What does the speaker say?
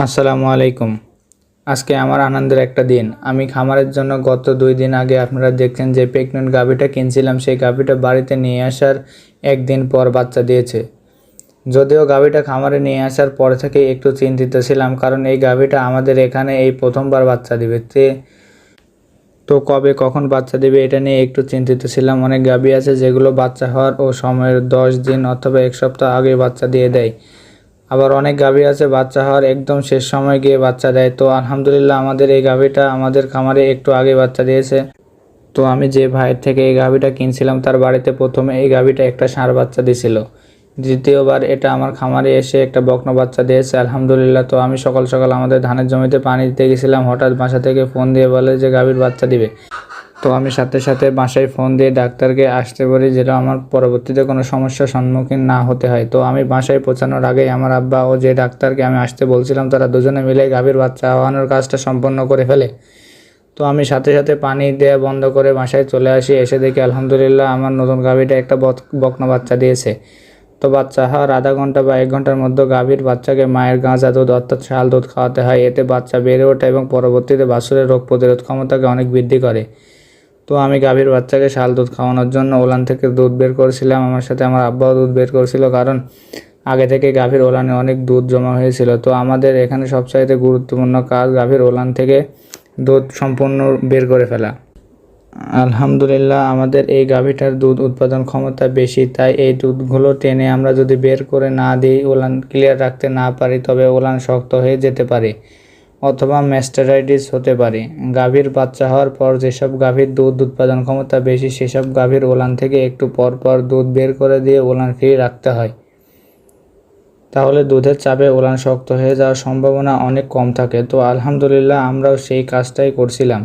আসসালামু আলাইকুম। আজকে আমার আনন্দের একটা দিন। আমি খামারের জন্য গত 2 দিন আগে আপনারা দেখছেন যে প্রেগনেন্ট গাভীটা কিনছিলাম, সেই গাভীটা বাড়িতে নিয়ে আসার 1 দিন পর বাচ্চা দিয়েছে। যদিও গাভীটা খামারে নিয়ে আসার পর থেকেই একটু চিন্তিত ছিলাম, কারণ এই গাভীটা আমাদের এখানে এই প্রথমবার বাচ্চা দিবে। তো কবে কখন বাচ্চা দিবে এটা নিয়ে একটু চিন্তিত ছিলাম। অনেক গাভী আছে যেগুলো বাচ্চা হওয়ার ও সময়ের 10 দিন অথবা 1 সপ্তাহ আগে বাচ্চা দিয়ে দেয়। আবার অনেক গাভী আছে বাচ্চা হওয়ার একদম শেষ সময় গিয়ে বাচ্চা দেয়। তো আলহামদুলিল্লাহ আমাদের এই গাভীটা আমাদের খামারে একটু আগে বাচ্চা দিয়েছে। তো আমি যে ভাইয়ের থেকে এই গাভীটা কিনছিলাম তার বাড়িতে প্রথমে এই গাভীটা একটা ষাঁড় বাচ্চা দিছিল। দ্বিতীয়বার এটা আমার খামারে এসে একটা বকনা বাচ্চা দিয়েছে আলহামদুলিল্লাহ। তো আমি সকাল সকাল আমাদের ধানের জমিতে পানি দিতে গেছিলাম, হঠাৎ বাসা থেকে ফোন দিয়ে বলে যে গাভীর বাচ্চা দিবে। তো আমি সাথে সাথে বাসায় ফোন দিয়ে ডাক্তারকে আসতে বলি, যেন আমার পরবর্তীতে কোনো সমস্যার সম্মুখীন না হতে হয়। তো আমি বাসায় পৌঁছানোর আগেই আমার আব্বা ও যে ডাক্তারকে আমি আসতে বলছিলাম তারা দুজনে মিলে গাভীর বাচ্চা হওয়ানোর কাজটা সম্পন্ন করে ফেলে। তো আমি সাথে সাথে পানি দেওয়া বন্ধ করে বাসায় চলে আসি। এসে দেখি আলহামদুলিল্লাহ আমার নতুন গাভীটা একটা বকনা বাচ্চা দিয়েছে। তো বাচ্চা হওয়ার আধা ঘন্টা বা 1 ঘন্টার মধ্যে গাভীর বাচ্চাকে মায়ের গাঁজা দুধ অর্থাৎ শাল দুধ খাওয়াতে হয়। এতে বাচ্চা বেড়ে ওঠে এবং পরবর্তীতে বাছুরের রোগ প্রতিরোধ ক্ষমতাকে অনেক বৃদ্ধি করে। তো আমি গাভীর বাচ্চাকে শাল দুধ খাওয়ানোর জন্য ওলান থেকে দুধ বের করেছিলাম। আমার সাথে আমার আব্বাও দুধ বের করেছিল, কারণ আগে থেকে গাভীর ওলানে অনেক দুধ জমা হয়েছিল। তো আমাদের এখানে সবচাইতে গুরুত্বপূর্ণ কাজ গাভীর ওলান থেকে দুধ সম্পূর্ণ বের করে ফেলা। আলহামদুলিল্লাহ আমাদের এই গাভীটার দুধ উৎপাদন ক্ষমতা বেশি, তাই এই দুধগুলো টেনে আমরা যদি বের করে না দিই, ওলান ক্লিয়ার রাখতে না পারি, তবে ওলান শক্ত হয়ে যেতে পারে অথবা ম্যাস্টারাইটিস হতে পারে। গাভীর বাচ্চা হওয়ার পর যেসব গাভীর দুধ উৎপাদন ক্ষমতা বেশি সেসব গাভীর ওলান থেকে একটু পর পর দুধ বের করে দিয়ে ওলান ফ্রি রাখতে হয়। তাহলে দুধের চাপে ওলান শক্ত হয়ে যাওয়ার সম্ভাবনা অনেক কম থাকে। তো আলহামদুলিল্লাহ আমরাও সেই কাজটাই করছিলাম।